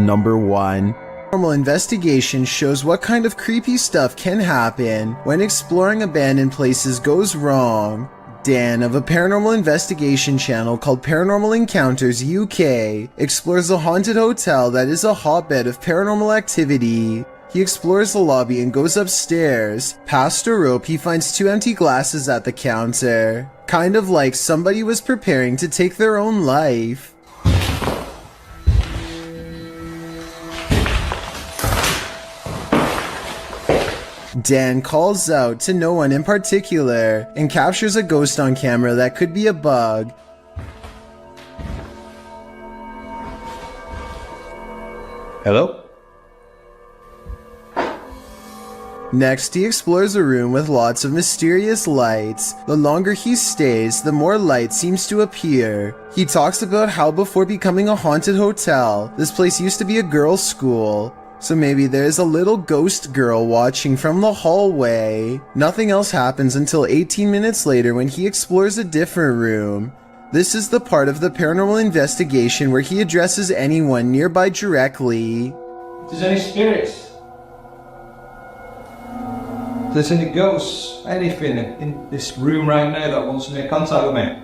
Number 1. Paranormal investigation shows what kind of creepy stuff can happen when exploring abandoned places goes wrong. Dan of a paranormal investigation channel called Paranormal Encounters UK explores a haunted hotel that is a hotbed of paranormal activity. He explores the lobby and goes upstairs. Past a rope, he finds 2 empty glasses at the counter. Kind of like somebody was preparing to take their own life. Dan calls out to no one in particular and captures a ghost on camera that could be a bug. Hello? Next, he explores a room with lots of mysterious lights. The longer he stays, the more light seems to appear. He talks about how before becoming a haunted hotel, this place used to be a girls' school. So maybe there's a little ghost girl watching from the hallway. Nothing else happens until 18 minutes later when he explores a different room. This is the part of the paranormal investigation where he addresses anyone nearby directly. If there's any spirits, if there's any ghosts, anything in this room right now that wants to make contact with me.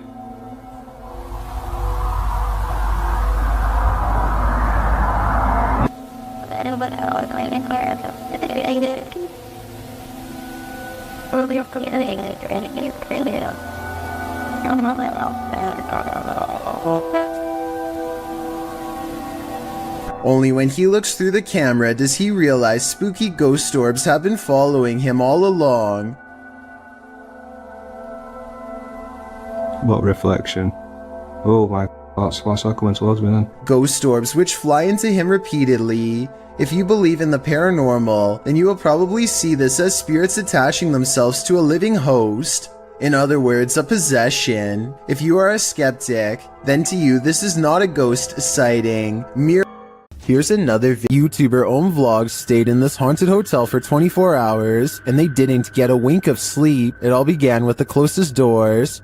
Only when he looks through the camera does he realize spooky ghost orbs have been following him all along. What reflection? Oh my, that's coming towards me then. Ghost orbs which fly into him repeatedly. If you believe in the paranormal, then you will probably see this as spirits attaching themselves to a living host. In other words, a possession. If you are a skeptic, then to you this is not a ghost sighting. Here's another YouTuber own vlog stayed in this haunted hotel for 24 hours and they didn't get a wink of sleep. It all began with the closest doors.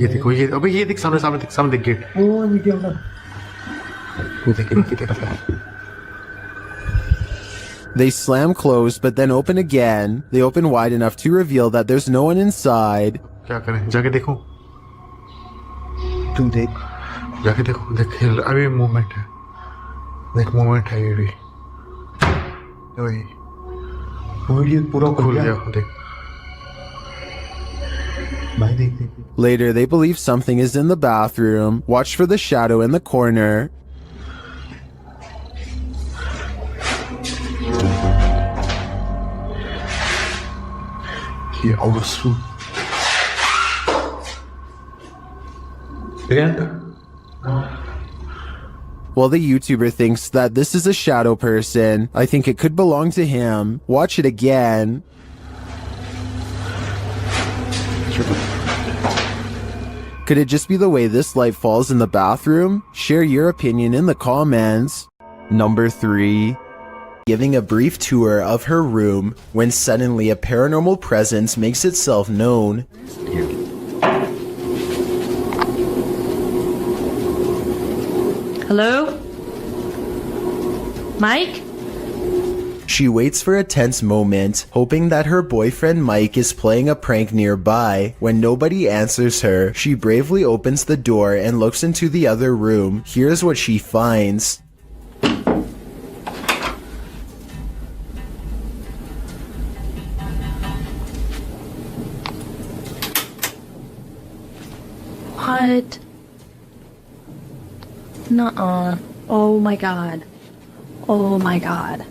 ये देखो ये अबे ये देख सामने देख gate ओ video में वो देख They slam closed but then open again. They open wide enough to reveal that there's no one inside. क्या करें जाके देखो तुम देख जाके देखो देख अभी मूवमेंट है देख मूवमेंट है ये वही पूरा खुल गया देख Later, they believe something is in the bathroom. Watch for the shadow in the corner. While the YouTuber thinks that this is a shadow person, I think it could belong to him. Watch it again. Could it just be the way this light falls in the bathroom? Share your opinion in the comments. Number 3. Giving a brief tour of her room when suddenly a paranormal presence makes itself known. Hello? Mike? She waits for a tense moment, hoping that her boyfriend Mike is playing a prank nearby. When nobody answers her, she bravely opens the door and looks into the other room. Here's what she finds. What? Nuh-uh. Oh my god. Oh my god.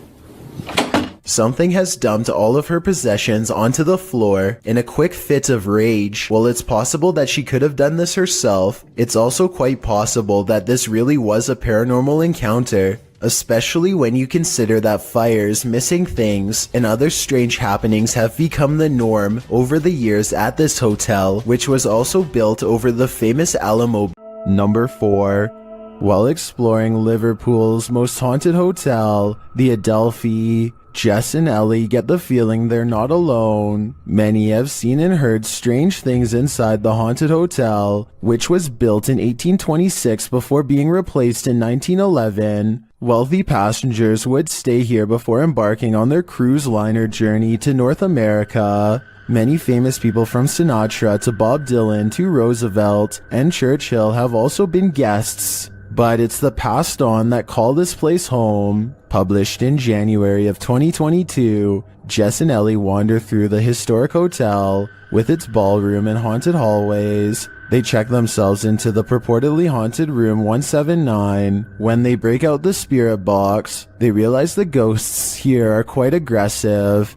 Something has dumped all of her possessions onto the floor in a quick fit of rage. While it's possible that she could have done this herself, it's also quite possible that this really was a paranormal encounter, especially when you consider that fires, missing things, and other strange happenings have become the norm over the years at this hotel, which was also built over the famous Alamo. Number 4. While exploring Liverpool's most haunted hotel, the Adelphi, Jess and Ellie get the feeling they're not alone. Many have seen and heard strange things inside the haunted hotel, which was built in 1826 before being replaced in 1911. Wealthy passengers would stay here before embarking on their cruise liner journey to North America. Many famous people from Sinatra to Bob Dylan to Roosevelt and Churchill have also been guests. But it's the passed on that call this place home. Published in January of 2022, Jess and Ellie wander through the historic hotel with its ballroom and haunted hallways. They check themselves into the purportedly haunted room 179. When they break out the spirit box, they realize the ghosts here are quite aggressive.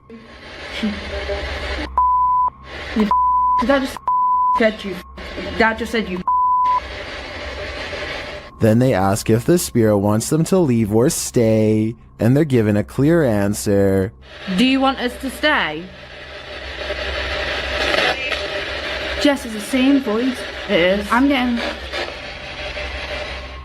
Did that just get you? That just said you. Then they ask if the spirit wants them to leave or stay, and they're given a clear answer. Do you want us to stay? Jess is the same voice. It is. I'm getting.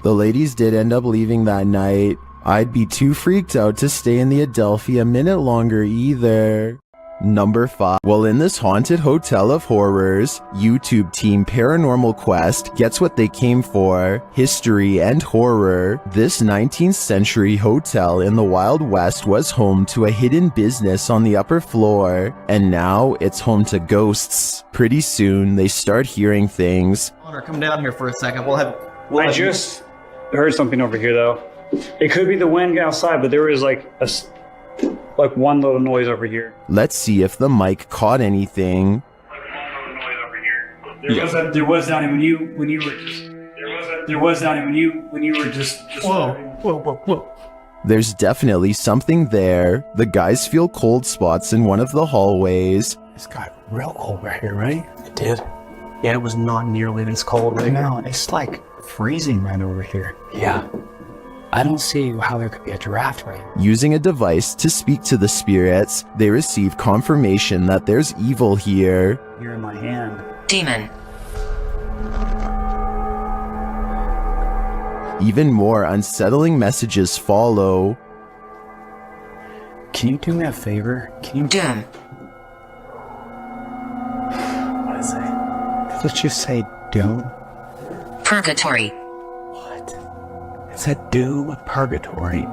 The ladies did end up leaving that night. I'd be too freaked out to stay in the Adelphi a minute longer either. Number 5. Well, in this haunted hotel of horrors, YouTube team Paranormal Quest gets what they came for: history and horror. This 19th century hotel in the Wild West was home to a hidden business on the upper floor, and now it's home to ghosts. Pretty soon, they start hearing things. Come down here for a second. I just heard something over here, though. It could be the wind outside, but there was like one little noise over here. Let's see if the mic caught anything. There was Donnie when you were just. Whoa. There's definitely something there. The guys feel cold spots in one of the hallways. It's got real cold right here, right? It did. Yeah, it was not nearly this cold right now. No, it's like freezing right over here. Yeah. I don't see how there could be a draft right here. Using a device to speak to the spirits, they receive confirmation that there's evil here. Here in my hand. Demon. Even more unsettling messages follow. Can you do me a favor? Can you... Doom. What is it? Let's just say doom. Purgatory. It's a doom purgatory.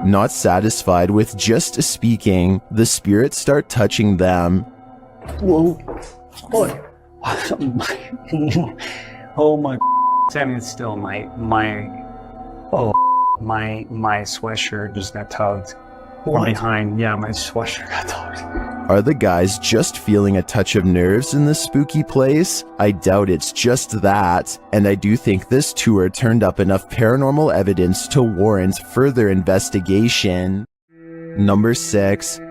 Not satisfied with just speaking, the spirits start touching them. Whoa. Oh my. Standing still, my sweatshirt just got tugged. From behind, yeah, my sweatshirt got tugged. Are the guys just feeling a touch of nerves in this spooky place? I doubt it's just that, and I do think this tour turned up enough paranormal evidence to warrant further investigation. Number 6. In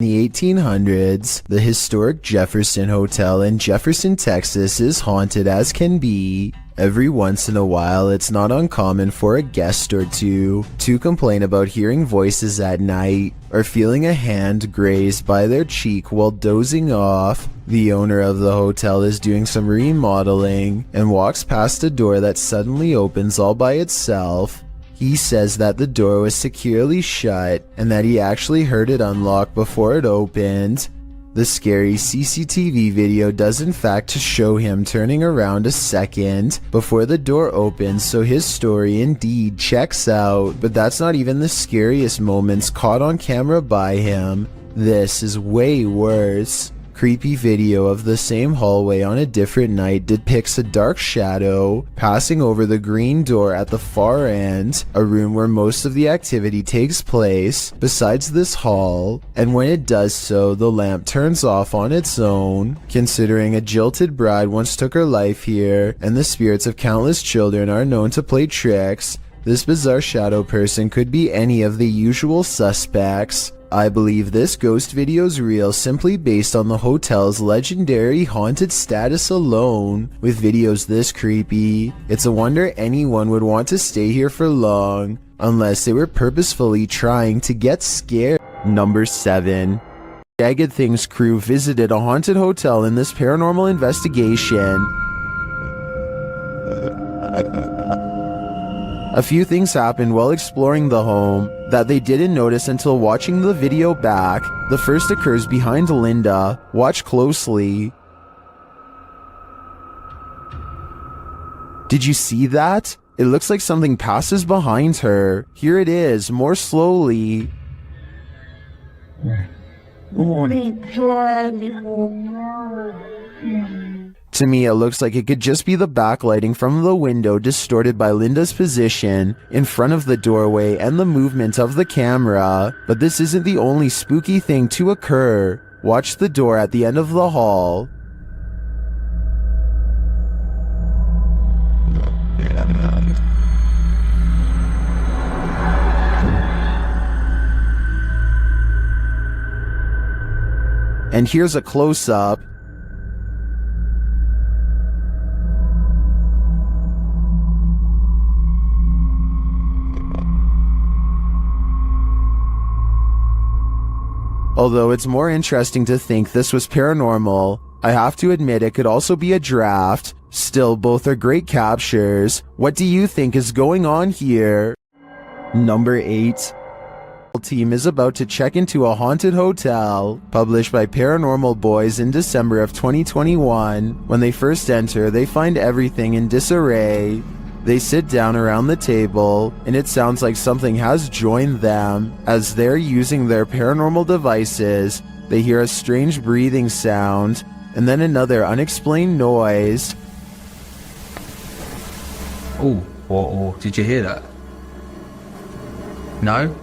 the 1800s, the historic Jefferson Hotel in Jefferson, Texas is haunted as can be. Every once in a while, it's not uncommon for a guest or two to complain about hearing voices at night or feeling a hand grazed by their cheek while dozing off. The owner of the hotel is doing some remodeling and walks past a door that suddenly opens all by itself. He says that the door was securely shut and that he actually heard it unlock before it opened. The scary CCTV video does in fact show him turning around a second before the door opens, so his story indeed checks out, but that's not even the scariest moments caught on camera by him. This is way worse. Creepy video of the same hallway on a different night depicts a dark shadow passing over the green door at the far end, a room where most of the activity takes place, besides this hall, and when it does so, the lamp turns off on its own. Considering a jilted bride once took her life here, and the spirits of countless children are known to play tricks, this bizarre shadow person could be any of the usual suspects. I believe this ghost video's real simply based on the hotel's legendary haunted status alone. With videos this creepy, it's a wonder anyone would want to stay here for long, unless they were purposefully trying to get scared. Number 7. Jagged Things crew visited a haunted hotel in this paranormal investigation. A few things happened while exploring the home that they didn't notice until watching the video back. The first occurs behind Linda. Watch closely. Did you see that? It looks like something passes behind her. Here it is, more slowly. To me, it looks like it could just be the backlighting from the window distorted by Linda's position in front of the doorway and the movement of the camera. But this isn't the only spooky thing to occur. Watch the door at the end of the hall. And here's a close-up. Although it's more interesting to think this was paranormal, I have to admit it could also be a draft. Still, both are great captures. What do you think is going on here? Number 8. Team is about to check into a haunted hotel. Published by Paranormal Boys in December of 2021. When they first enter, they find everything in disarray. They sit down around the table, and it sounds like something has joined them. As they're using their paranormal devices, they hear a strange breathing sound, and then another unexplained noise. Oh, did you hear that? No?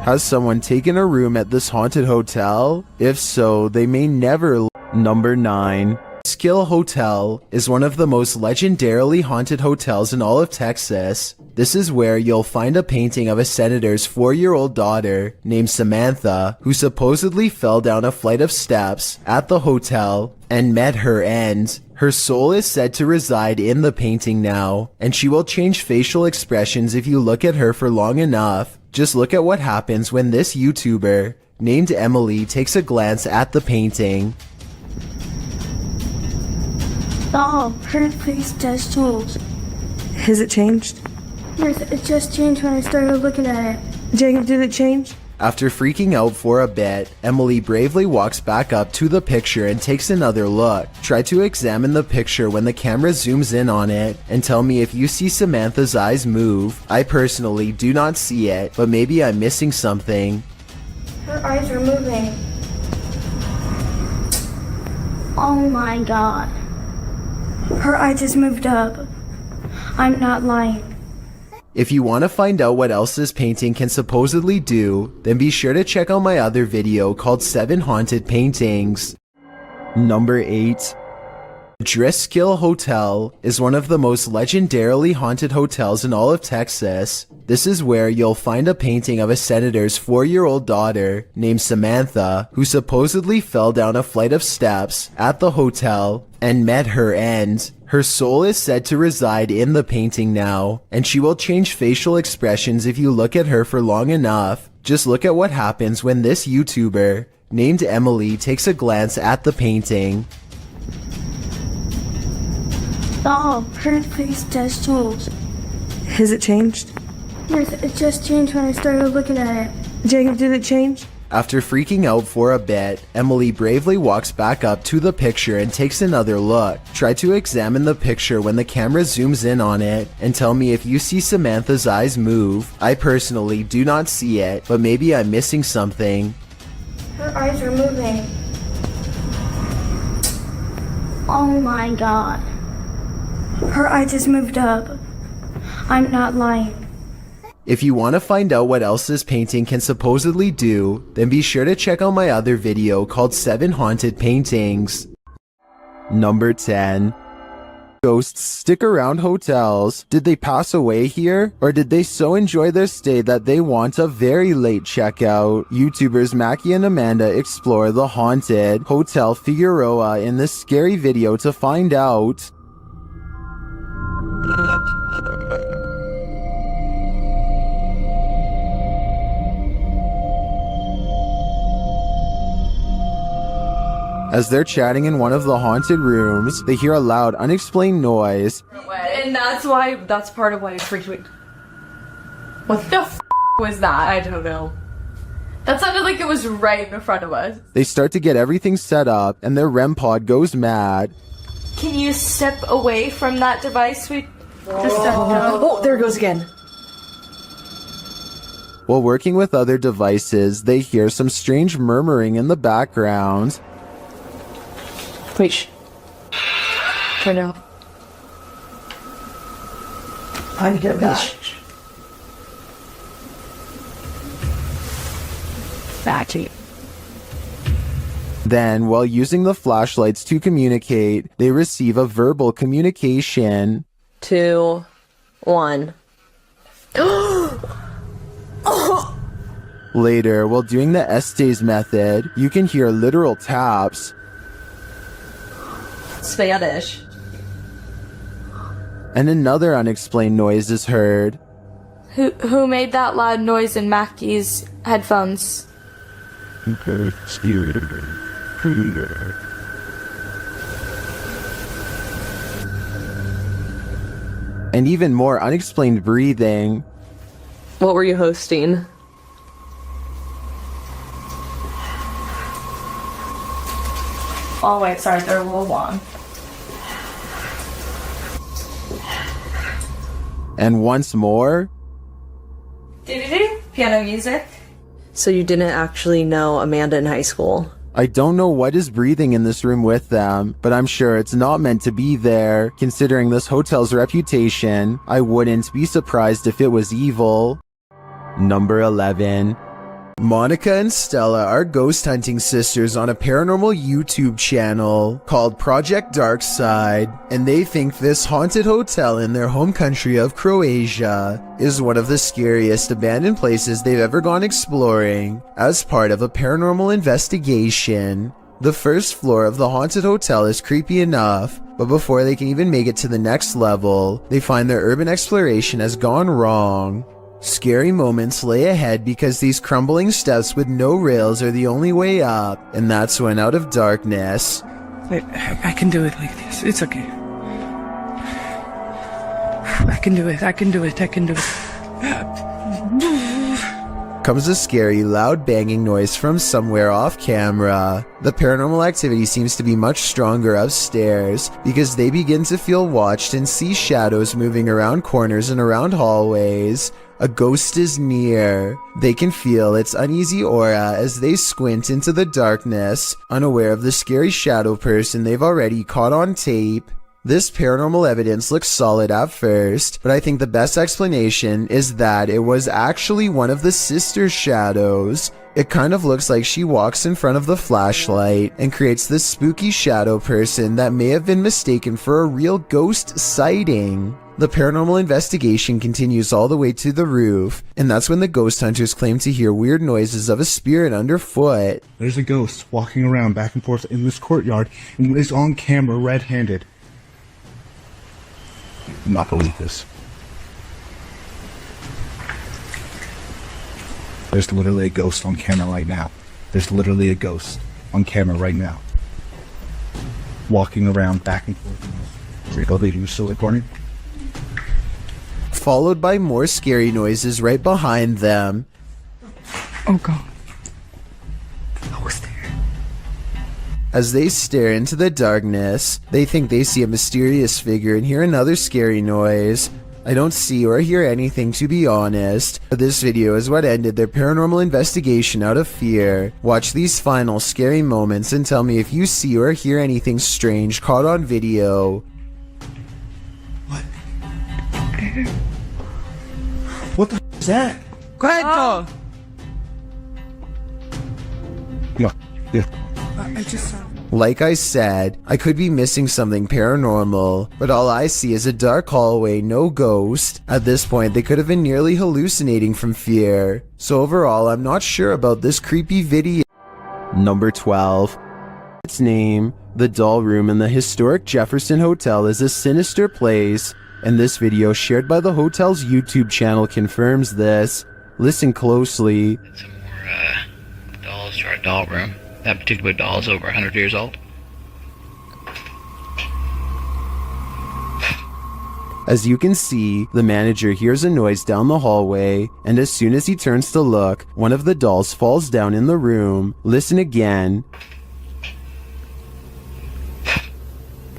Has someone taken a room at this haunted hotel? If so, they may never. Number 9. Skill Hotel is one of the most legendarily haunted hotels in all of Texas. This is where you'll find a painting of a senator's 4-year-old daughter named Samantha, who supposedly fell down a flight of steps at the hotel and met her end. Her soul is said to reside in the painting now, and she will change facial expressions if you look at her for long enough. Just look at what happens when this YouTuber, named Emily, takes a glance at the painting. Oh, her face does change. Has it changed? Yes, it just changed when I started looking at it. Jacob, did it change? After freaking out for a bit, Emily bravely walks back up to the picture and takes another look. Try to examine the picture when the camera zooms in on it, and tell me if you see Samantha's eyes move. I personally do not see it, but maybe I'm missing something. Her eyes are moving. Oh my god. Her eye just moved up. I'm not lying. If you want to find out what else this painting can supposedly do, then be sure to check out my other video called 7 Haunted Paintings. Number 8. Driscoll Hotel is one of the most legendarily haunted hotels in all of Texas. This is where you'll find a painting of a senator's 4-year-old daughter named Samantha, who supposedly fell down a flight of steps at the hotel and met her end. Her soul is said to reside in the painting now, and she will change facial expressions if you look at her for long enough. Just look at what happens when this YouTuber, named Emily, takes a glance at the painting. Oh, her face does change. Has it changed? Yes, it just changed when I started looking at it. Jacob, did it change? After freaking out for a bit, Emily bravely walks back up to the picture and takes another look. Try to examine the picture when the camera zooms in on it, and tell me if you see Samantha's eyes move. I personally do not see it, but maybe I'm missing something. Her eyes are moving. Oh my god. Her eye just moved up. I'm not lying. If you want to find out what else this painting can supposedly do, then be sure to check out my other video called 7 Haunted Paintings. Number 10. Ghosts stick around hotels. Did they pass away here? Or did they so enjoy their stay that they want a very late checkout? YouTubers Mackie and Amanda explore the haunted Hotel Figueroa in this scary video to find out. As they're chatting in one of the haunted rooms, they hear a loud, unexplained noise. And that's part of why it freaked me. What the f was that? I don't know. That sounded like it was right in front of us. They start to get everything set up, and their REM pod goes mad. Can you step away from that device? Oh, there it goes again. While working with other devices, they hear some strange murmuring in the background. Wait, shh. Turn it off. I'm getting back. Batty. Then, while using the flashlights to communicate, they receive a verbal communication. 2, 1. Later, while doing the Estes method, you can hear literal taps. Spanish. And another unexplained noise is heard. Who made that loud noise in Mackie's headphones? And even more unexplained breathing. What were you hosting? Oh wait, sorry, they're a little long. And once more. Piano music. So you didn't actually know Amanda in high school? I don't know what is breathing in this room with them, but I'm sure it's not meant to be there. Considering this hotel's reputation, I wouldn't be surprised if it was evil. Number 11. Monica and Stella are ghost hunting sisters on a paranormal YouTube channel called Project Dark Side, and they think this haunted hotel in their home country of Croatia is one of the scariest abandoned places they've ever gone exploring as part of a paranormal investigation. The first floor of the haunted hotel is creepy enough, but before they can even make it to the next level, they find their urban exploration has gone wrong. Scary moments lay ahead because these crumbling steps with no rails are the only way up, and that's when out of darkness... Wait, I can do it like this. It's okay. I can do it. comes a scary, loud banging noise from somewhere off camera. The paranormal activity seems to be much stronger upstairs because they begin to feel watched and see shadows moving around corners and around hallways. A ghost is near. They can feel its uneasy aura as they squint into the darkness, unaware of the scary shadow person they've already caught on tape. This paranormal evidence looks solid at first, but I think the best explanation is that it was actually one of the sister's shadows. It kind of looks like she walks in front of the flashlight and creates this spooky shadow person that may have been mistaken for a real ghost sighting. The paranormal investigation continues all the way to the roof, and that's when the ghost hunters claim to hear weird noises of a spirit underfoot. There's a ghost walking around back and forth in this courtyard and is on camera red-handed. I'm not believe this. There's literally a ghost on camera right now. There's literally a ghost on camera right now. Walking around back and forth. Here you go, lady, you still recording? Followed by more scary noises right behind them. Oh god. I was there. As they stare into the darkness, they think they see a mysterious figure and hear another scary noise. I don't see or hear anything, to be honest, but this video is what ended their paranormal investigation out of fear. Watch these final scary moments and tell me if you see or hear anything strange caught on video. What the f is that? Cuento! Yeah. I just saw. Like I said, I could be missing something paranormal, but all I see is a dark hallway, no ghost. At this point, they could have been nearly hallucinating from fear. So overall, I'm not sure about this creepy video. Number 12. Its name, the doll room in the historic Jefferson Hotel, is a sinister place, and this video shared by the hotel's YouTube channel confirms this. Listen closely. Some more dolls to our doll room. That particular doll is over 100 years old. As you can see, the manager hears a noise down the hallway, and as soon as he turns to look, one of the dolls falls down in the room. Listen again.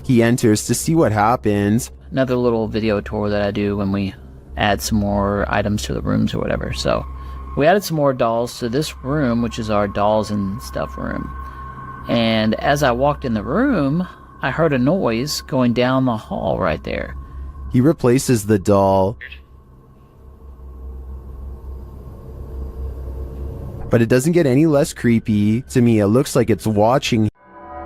He enters to see what happens. Another little video tour that I do when we add some more items to the rooms or whatever. So we added some more dolls to this room, which is our dolls and stuff room. And as I walked in the room, I heard a noise going down the hall right there. He replaces the doll. But it doesn't get any less creepy. To me, it looks like it's watching.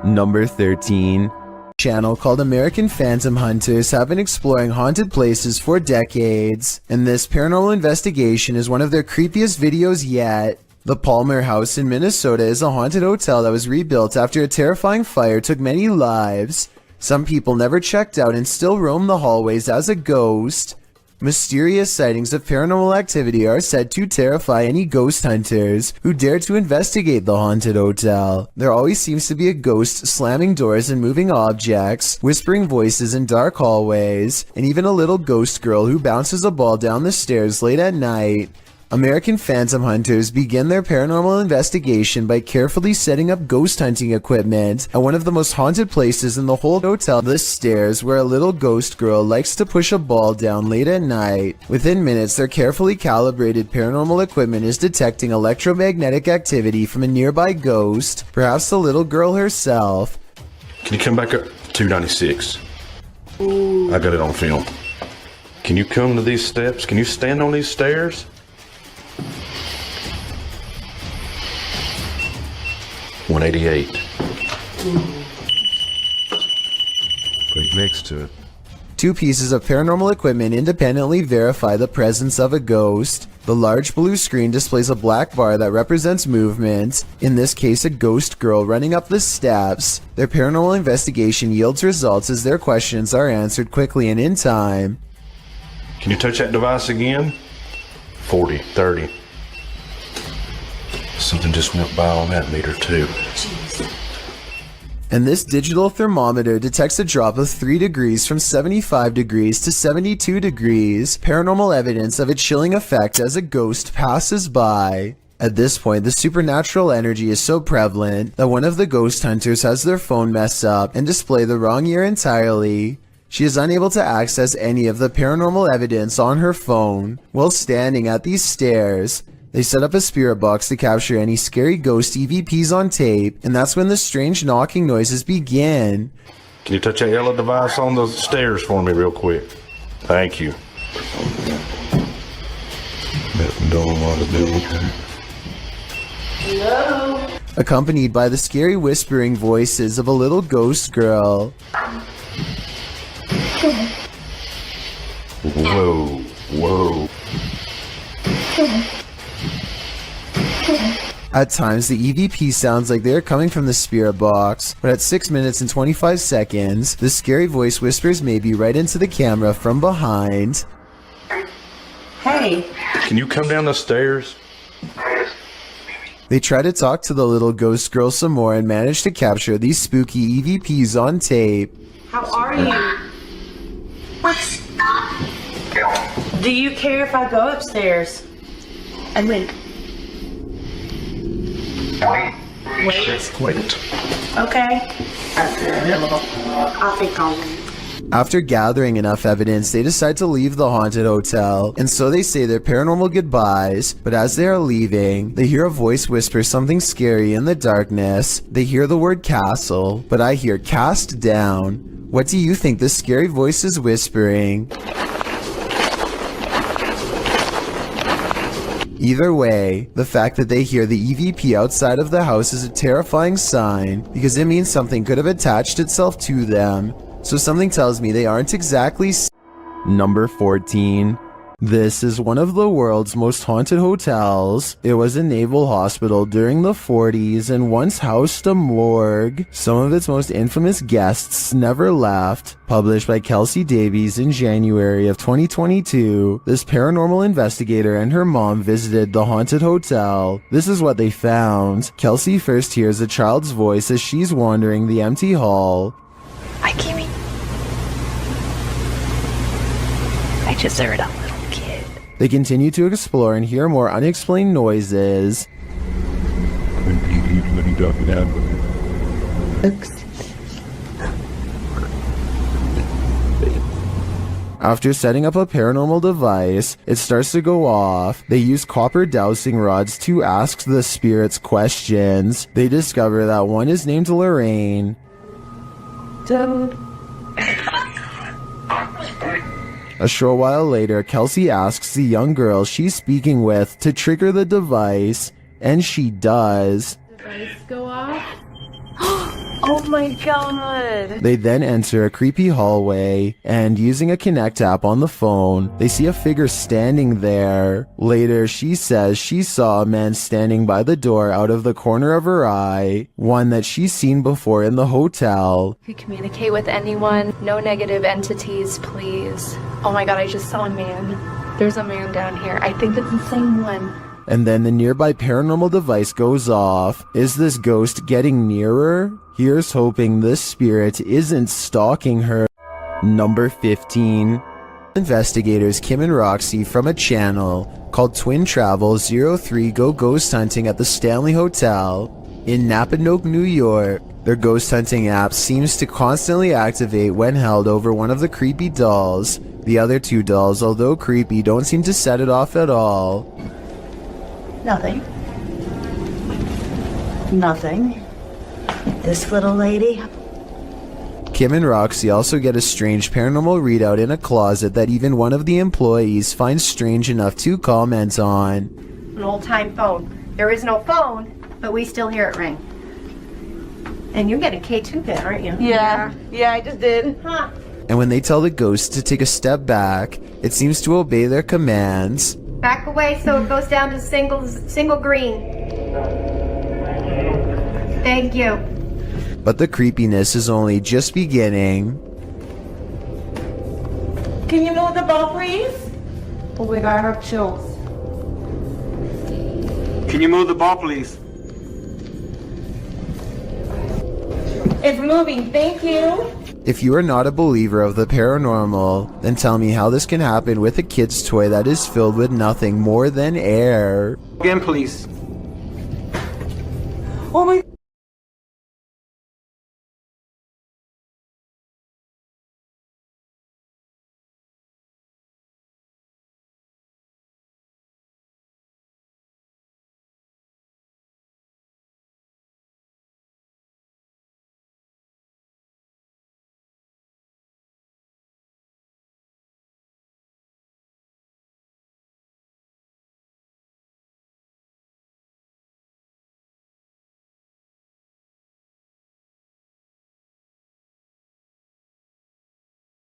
Number 13. Channel called American Phantom Hunters have been exploring haunted places for decades, and this paranormal investigation is one of their creepiest videos yet. The Palmer House in Minnesota is a haunted hotel that was rebuilt after a terrifying fire took many lives. Some people never checked out and still roam the hallways as a ghost. Mysterious sightings of paranormal activity are said to terrify any ghost hunters who dare to investigate the haunted hotel. There always seems to be a ghost slamming doors and moving objects, whispering voices in dark hallways, and even a little ghost girl who bounces a ball down the stairs late at night. American Phantom Hunters begin their paranormal investigation by carefully setting up ghost hunting equipment at one of the most haunted places in the whole hotel, the stairs, where a little ghost girl likes to push a ball down late at night. Within minutes, their carefully calibrated paranormal equipment is detecting electromagnetic activity from a nearby ghost, perhaps the little girl herself. Can you come back up 296? I got it on film. Can you come to these steps? Can you stand on these stairs? $188. Right next to it. Two pieces of paranormal equipment independently verify the presence of a ghost. The large blue screen displays a black bar that represents movement, in this case a ghost girl running up the steps. Their paranormal investigation yields results as their questions are answered quickly and in time. Can you touch that device again? 40, 30. Something just went by on that meter too. Jeez. And this digital thermometer detects a drop of 3 degrees from 75 degrees to 72 degrees, paranormal evidence of a chilling effect as a ghost passes by. At this point, the supernatural energy is so prevalent that one of the ghost hunters has their phone mess up and display the wrong year entirely. She is unable to access any of the paranormal evidence on her phone while standing at these stairs. They set up a spirit box to capture any scary ghost EVPs on tape, and that's when the strange knocking noises begin. Can you touch that yellow device on the stairs for me real quick? Thank you. Hello? Accompanied by the scary whispering voices of a little ghost girl. Whoa, whoa. At times, the EVP sounds like they are coming from the spirit box, but at 6 minutes and 25 seconds, the scary voice whispers maybe right into the camera from behind. Hey! Can you come down the stairs? They try to talk to the little ghost girl some more and manage to capture these spooky EVPs on tape. How are you? What? Do you care if I go upstairs? And wait. Wait. Okay. I'll think I'll wait. After gathering enough evidence, they decide to leave the haunted hotel, and so they say their paranormal goodbyes, but as they are leaving, they hear a voice whisper something scary in the darkness. They hear the word castle, but I hear cast down. What do you think this scary voice is whispering? Either way, the fact that they hear the EVP outside of the house is a terrifying sign because it means something could have attached itself to them. So something tells me they aren't exactly Number 14. This is one of the world's most haunted hotels. It was a naval hospital during the 40s and once housed a morgue. Some of its most infamous guests never left. Published by Kelsey Davies in January of 2022, this paranormal investigator and her mom visited the haunted hotel. This is what they found. Kelsey first hears a child's voice as she's wandering the empty hall. Hi, Kimmy. I just heard a little kid. They continue to explore and hear more unexplained noises. After setting up a paranormal device, it starts to go off. They use copper dowsing rods to ask the spirits questions. They discover that one is named Lorraine. Dude. A short while later, Kelsey asks the young girl she's speaking with to trigger the device, and she does. Device go off. Oh my god. They then enter a creepy hallway, and using a Connect app on the phone, they see a figure standing there. Later, she says she saw a man standing by the door out of the corner of her eye, one that she's seen before in the hotel. If you communicate with anyone, no negative entities, please. Oh my god, I just saw a man. There's a man down here. I think it's the same one. And then the nearby paranormal device goes off. Is this ghost getting nearer? Here's hoping this spirit isn't stalking her. Number 15. Investigators Kim and Roxy from a channel called Twin Travel 03 go ghost hunting at the Stanley Hotel in Napanoke, New York. Their ghost hunting app seems to constantly activate when held over one of the creepy dolls. The other two dolls, although creepy, don't seem to set it off at all. Nothing. Nothing. This little lady. Kim and Roxy also get a strange paranormal readout in a closet that even one of the employees finds strange enough to comment on. An old-time phone. There is no phone, but we still hear it ring. And you get a K2 pin, aren't you? Yeah, I just did. Huh. And when they tell the ghost to take a step back, it seems to obey their commands. Back away so it goes down to single green. Thank you. But the creepiness is only just beginning. Can you move the ball, please? Oh my god, I have chills. Can you move the ball, please? It's moving, thank you. If you are not a believer of the paranormal, then tell me how this can happen with a kid's toy that is filled with nothing more than air. Again, please. Oh my